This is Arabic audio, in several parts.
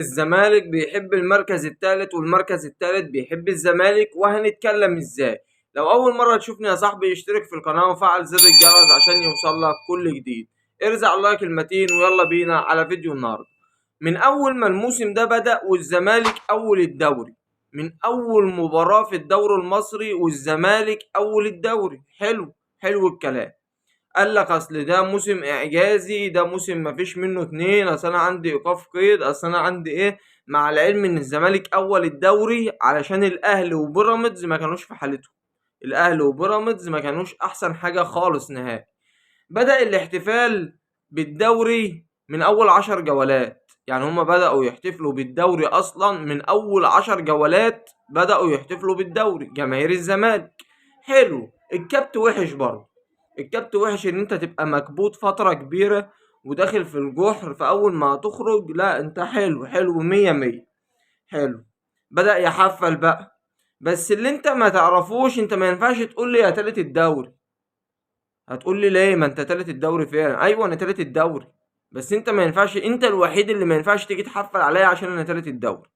الزمالك بيحب المركز الثالث والمركز الثالث بيحب الزمالك، وهنتكلم ازاي. لو اول مرة تشوفني يا صاحبي اشترك في القناة وفعل زر الجرس عشان يوصل لك كل جديد. ارزع اللايك المتين ويلا بينا على فيديو النهاردة. من اول ما الموسم ده بدأ والزمالك اول الدوري، من اول مباراة في الدوري المصري والزمالك اول الدوري. حلو الكلام. قال لك اصل ده موسم اعجازي، ده موسم مفيش منه اتنين، اصل انا عندي ايقاف قيد، اصل انا عندي ايه. مع العلم ان الزمالك اول الدوري علشان الاهلي وبيراميدز ما كانوش في حالتهم. الاهلي وبيراميدز ما كانوش احسن حاجة خالص نهائي. بدأ الاحتفال بالدوري من اول 10 جولات، يعني هما بدأوا يحتفلوا بالدوري اصلا من اول 10 جولات. بدأوا يحتفلوا بالدوري جماهير الزمالك. حلو. الكابت وحش برضه. الكابت وحش ان انت تبقى مكبوت فترة كبيرة وداخل في الجحر، فاول ما تخرج لا انت حلو مية مية. حلو. بدأ يحفل بقى. بس اللي انت ما تعرفوش، انت ما ينفعش تقول لي يا تالت الدوري. هتقول لي ليه؟ ما انت تالت الدوري فعلا. ايوه انا تالت الدوري، بس انت ما ينفعش، انت الوحيد اللي ما ينفعش تيجي تحفل عليا عشان انا تالت الدوري.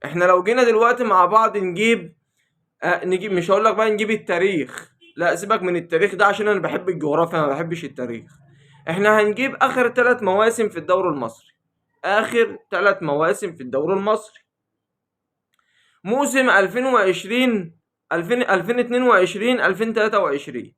احنا لو جينا دلوقتي مع بعض نجيب، مش هقول لك بقى نجيب التاريخ، لا سيبك من التاريخ ده عشان انا بحب الجغرافيا ما بحبش التاريخ. احنا هنجيب اخر 3 مواسم في الدوري المصري. اخر 3 مواسم في الدوري المصري. موسم 2020 2022 2023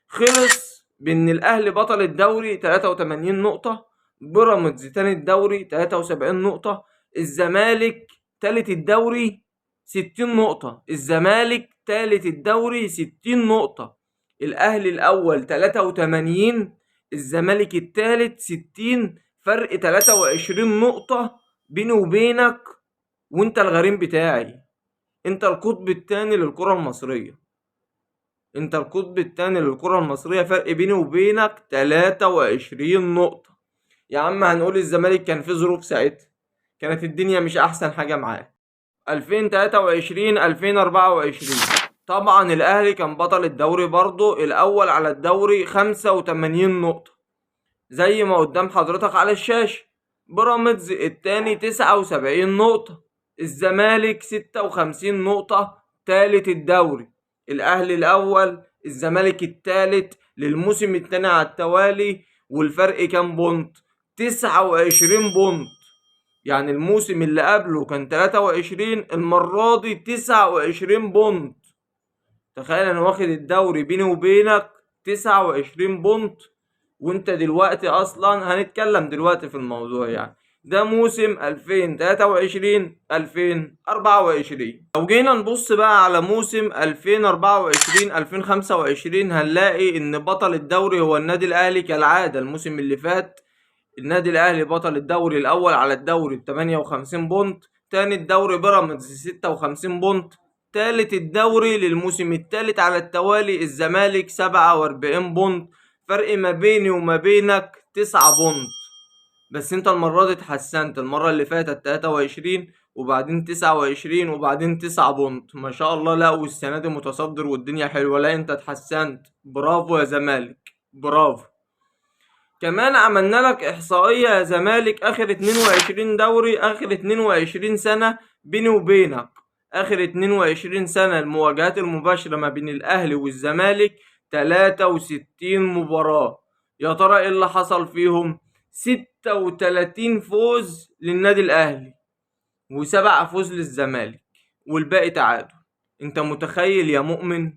خلص بان الاهلي بطل الدوري 83 نقطة، بيراميدز تاني الدوري 73 نقطة، الزمالك تالت الدوري 60 نقطة، الزمالك تالت الدوري 60 نقطة، الاهلي الاول 83، الزمالك التالت 60، فرق 23 نقطة بيني وبينك. وانت الغريم بتاعي، انت القطب التاني للكرة المصرية. انت القطب التاني للكرة المصرية، فرق بيني وبينك 23 نقطة. يا عم هنقول الزمالك كان في ظروف ساعتها، كانت الدنيا مش احسن حاجة معاه. 2023 2024 طبعا الاهلي كان بطل الدوري برضه، الاول على الدوري 85 نقطة زي ما قدام حضرتك على الشاشة. بيراميدز التاني 79 نقطة، الزمالك 56 نقطة تالت الدوري. الاهلي الاول، الزمالك التالت للموسم التاني على التوالي. والفرق كام بونت؟ 29 بونت. يعني الموسم اللي قبله كان 23، المرة دي 29 بونت. تخيل انا واخد الدوري بيني وبينك 29 بونت. وانت دلوقتي اصلا هنتكلم دلوقتي في الموضوع يعني. ده موسم 2023 2024. لو جينا نبص بقى على موسم 2024 2025 هنلاقي ان بطل الدوري هو النادي الاهلي كالعادة. الموسم اللي فات النادي الاهلي بطل الدوري الاول على الدوري ب 58 بونت، تاني الدوري بيراميدز 56 بونت، تالت الدوري للموسم التالت على التوالي الزمالك 47 بونت. فرق ما بيني وما بينك 9 بونت. بس انت المرة دي اتحسنت، المرة اللي فاتت 23 وبعدين 29 وبعدين 9 بونت ما شاء الله. لا والسنة دي متصدر والدنيا حلوة. لا انت اتحسنت، برافو يا زمالك، برافو. كمان عملنا لك احصائية يا زمالك، اخر 22 دوري، اخر 22 سنة بيني وبينك، اخر 22 سنة المواجهات المباشرة ما بين الاهلي والزمالك 63 مباراة. يا ترى ايه اللي حصل فيهم؟ 36 فوز للنادي الاهلي و7 فوز للزمالك والباقي تعادل. انت متخيل يا مؤمن؟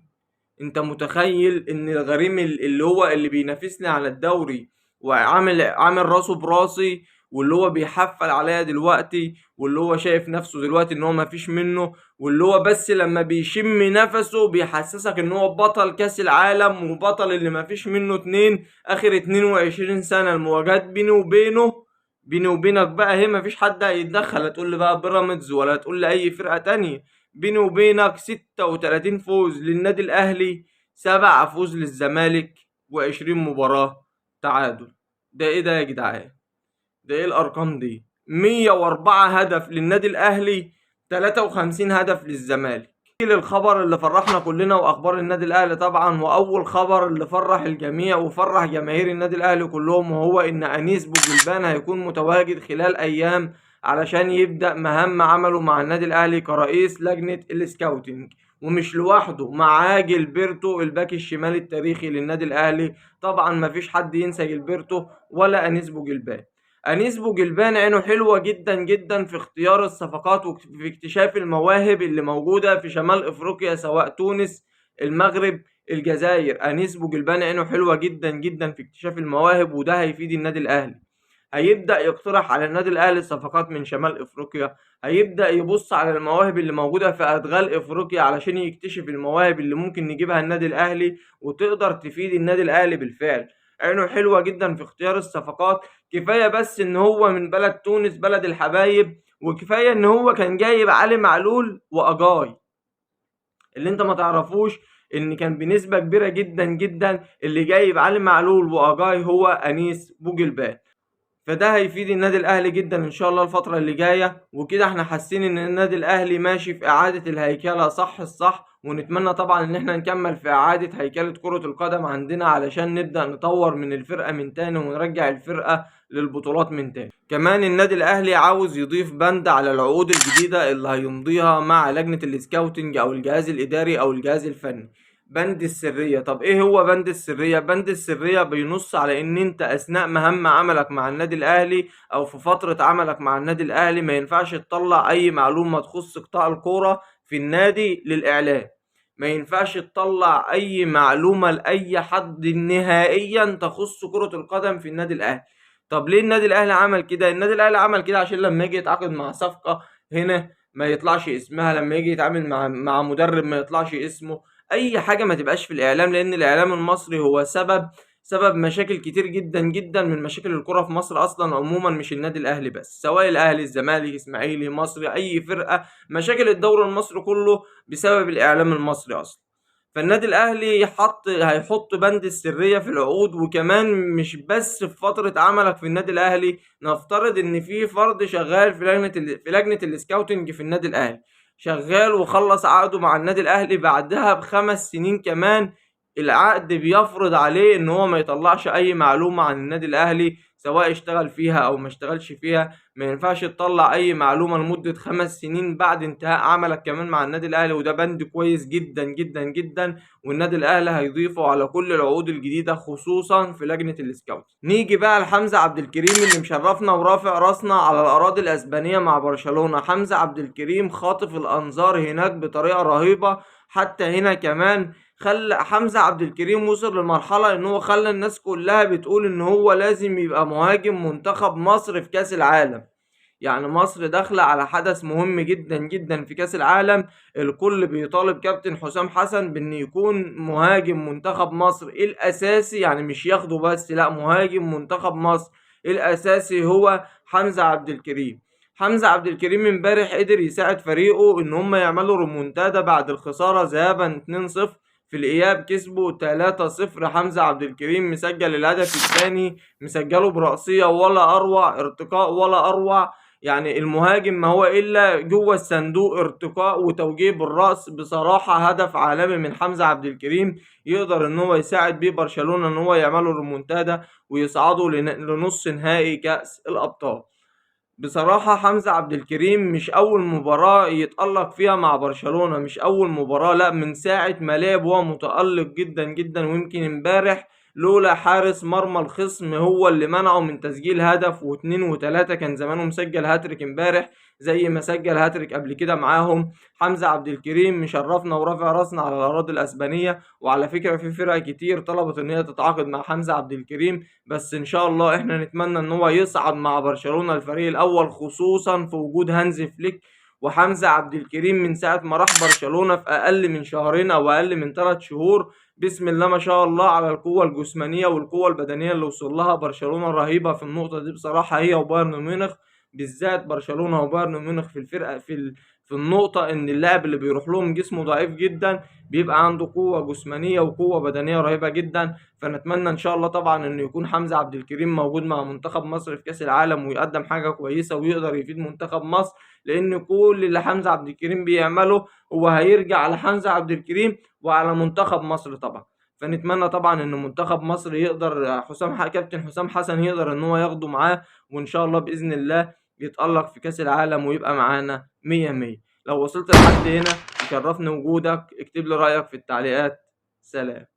انت متخيل ان الغريم اللي هو اللي بينافسني على الدوري وعامل راسه براسي، واللي هو بيحفل عليا دلوقتي، واللي هو شايف نفسه دلوقتي ان هو مفيش منه، واللي هو بس لما بيشم نفسه بيحسسك ان هو بطل كاس العالم وبطل اللي مفيش منه اتنين. اخر 22 سنة المواجهات بيني وبينك بقى هي مفيش حد هيتدخل. هتقول لي بقى بيراميدز ولا تقول لي اي فرقة تانية. بيني وبينك 36 فوز للنادي الاهلي، 7 فوز للزمالك، و20 مباراة تعادل. ده ايه ده يا جدعان؟ ده ايه الارقام دي؟ 104 هدف للنادي الاهلي، 53 هدف للزمالك. للخبر اللي فرحنا كلنا واخبار النادي الاهلي طبعا، واول خبر اللي فرح الجميع وفرح جماهير النادي الاهلي كلهم، وهو ان انيس بوجلبان هيكون متواجد خلال ايام علشان يبدأ مهام عمله مع النادي الاهلي كرئيس لجنة السكاوتنج. ومش لوحده، معاه جilberto الباك الشمال التاريخي للنادي الاهلي. طبعا مفيش حد ينسى جilberto ولا انيس بوجلبان. انيس بوجلبان عينه حلوة جدا جدا في اختيار الصفقات وفي اكتشاف المواهب اللي موجودة في شمال افريقيا، سواء تونس، المغرب، الجزائر. انيس بوجلبان عينه حلوة جدا جدا في اكتشاف المواهب، وده هيفيد النادي الاهلي. هيبدأ يقترح على النادي الاهلي صفقات من شمال افريقيا، هيبدأ يبص على المواهب اللي موجودة في ادغال افريقيا علشان يكتشف المواهب اللي ممكن نجيبها النادي الاهلي وتقدر تفيد النادي الاهلي بالفعل. عينه حلوة جدا في اختيار الصفقات. كفاية بس ان هو من بلد تونس، بلد الحبايب، وكفاية ان هو كان جايب علي معلول واجاي. اللي انت ما تعرفوش ان كان بنسبة كبيرة جدا جدا اللي جايب علي معلول واجاي هو انيس بوجلبان. فده هيفيد النادي الاهلي جدا ان شاء الله الفترة اللي جاية. وكده احنا حاسين ان النادي الاهلي ماشي في اعادة الهيكلة صح الصح، ونتمنى طبعا ان احنا نكمل في اعادة هيكلة كرة القدم عندنا علشان نبدأ نطور من الفرقة من تاني ونرجع الفرقة للبطولات من تاني. كمان النادي الاهلي عاوز يضيف بند على العقود الجديدة اللي هيمضيها مع لجنة السكاوتنج او الجهاز الاداري او الجهاز الفني. بند السرية. طب ايه هو بند السرية؟ بند السرية بينص على ان انت اثناء مهام عملك مع النادي الاهلي او في فترة عملك مع النادي الاهلي ما ينفعش تطلع اي معلومة تخص قطاع الكورة في النادي للاعلام. ما ينفعش تطلع اي معلومة لاي حد نهائيا تخص كرة القدم في النادي الاهلي. طب ليه النادي الاهلي عمل كده؟ النادي الاهلي عمل كده عشان لما يجي يتعاقد مع صفقة هنا ما يطلعش اسمها، لما يجي يتعامل مع مدرب ما يطلعش اسمه، اي حاجه ما تبقاش في الاعلام. لان الاعلام المصري هو سبب مشاكل كتير جدا جدا من مشاكل الكره في مصر اصلا عموما، مش النادي الاهلي بس، سواء الاهلي، الزمالك، اسماعيلي، مصري، اي فرقه. مشاكل الدوري المصري كله بسبب الاعلام المصري اصلا. فالنادي الاهلي هيحط بند السريه في العقود. وكمان مش بس في فتره عملك في النادي الاهلي، نفترض ان في فرد شغال في لجنه السكاوتنج في النادي الاهلي، شغال وخلص عقده مع النادي الاهلي بعدها ب5 سنين كمان، العقد بيفرض عليه ان هو ما يطلعش اي معلومة عن النادي الاهلي سواء اشتغل فيها او ما اشتغلش فيها. ما ينفعش تطلع اي معلومة لمدة 5 سنين بعد انتهاء عملك كمان مع النادي الاهلي. وده بند كويس جدا جدا جدا، والنادي الاهلي هيضيفه على كل العقود الجديدة خصوصا في لجنة السكاوت. نيجي بقى لحمزة عبد الكريم اللي مشرفنا ورافع راسنا على الاراضي الاسبانية مع برشلونة. حمزة عبد الكريم خاطف الانظار هناك بطريقة رهيبة. حتى هنا كمان خلى حمزة عبد الكريم وصل لمرحلة ان هو خلى الناس كلها بتقول ان هو لازم يبقى مهاجم منتخب مصر في كأس العالم. يعني مصر داخلة على حدث مهم جدا جدا في كأس العالم. الكل بيطالب كابتن حسام حسن بان يكون مهاجم منتخب مصر الاساسي، يعني مش ياخده بس، لا، مهاجم منتخب مصر الاساسي هو حمزة عبد الكريم. حمزة عبد الكريم امبارح قدر يساعد فريقه ان هم يعملوا ريمونتادا بعد الخسارة ذهابا 2-0. في الإياب كسبوا 3-0. حمزة عبد الكريم مسجل الهدف الثاني، مسجله برأسية ولا أروع، ارتقاء ولا أروع. يعني المهاجم ما هو إلا جوه الصندوق، ارتقاء وتوجيه بالرأس. بصراحة هدف عالمي من حمزة عبد الكريم، يقدر إن هو يساعد بيه برشلونة إن هو يعملوا ريمونتادا ويصعدوا لنص نهائي كأس الأبطال. بصراحة حمزة عبد الكريم مش أول مباراة يتألق فيها مع برشلونة، مش أول مباراة، لا، من ساعة ما لعب هو متألق جدا جدا. ويمكن امبارح لولا حارس مرمى الخصم هو اللي منعه من تسجيل هدف واتنين وتلاتة كان زمانه مسجل هاتريك امبارح زي ما سجل هاتريك قبل كده معاهم. حمزة عبد الكريم مشرفنا ورافع راسنا على الأراضي الأسبانية. وعلى فكرة في فرق كتير طلبت إن هي تتعاقد مع حمزة عبد الكريم، بس ان شاء الله احنا نتمنى ان هو يصعد مع برشلونة الفريق الاول، خصوصا في وجود هانز فليك. وحمزة عبد الكريم من ساعة ما راح برشلونة في اقل من شهرين او اقل من 3 شهور، بسم الله ما شاء الله على القوة الجسمانية والقوة البدنية اللي وصل لها. برشلونة رهيبة في النقطة دي بصراحة، هي وبايرن ميونخ بالذات. برشلونة وبايرن ميونخ في الفرقة في النقطة ان اللاعب اللي بيروح لهم جسمه ضعيف جدا بيبقى عنده قوة جسمانية وقوة بدنية رهيبة جدا. فنتمنى ان شاء الله طبعا انه يكون حمزة عبد الكريم موجود مع منتخب مصر في كأس العالم ويقدم حاجة كويسة ويقدر يفيد منتخب مصر. لان كل اللي حمزة عبد الكريم بيعمله هو هيرجع على حمزة عبد الكريم وعلى منتخب مصر طبعا. فنتمنى طبعا ان منتخب مصر يقدر كابتن حسام حسن يقدر ان هو ياخده معاه، وان شاء الله باذن الله يتألق في كأس العالم ويبقى معانا 100-100. لو وصلت لحد هنا يشرفني وجودك، اكتب لي رأيك في التعليقات. سلام.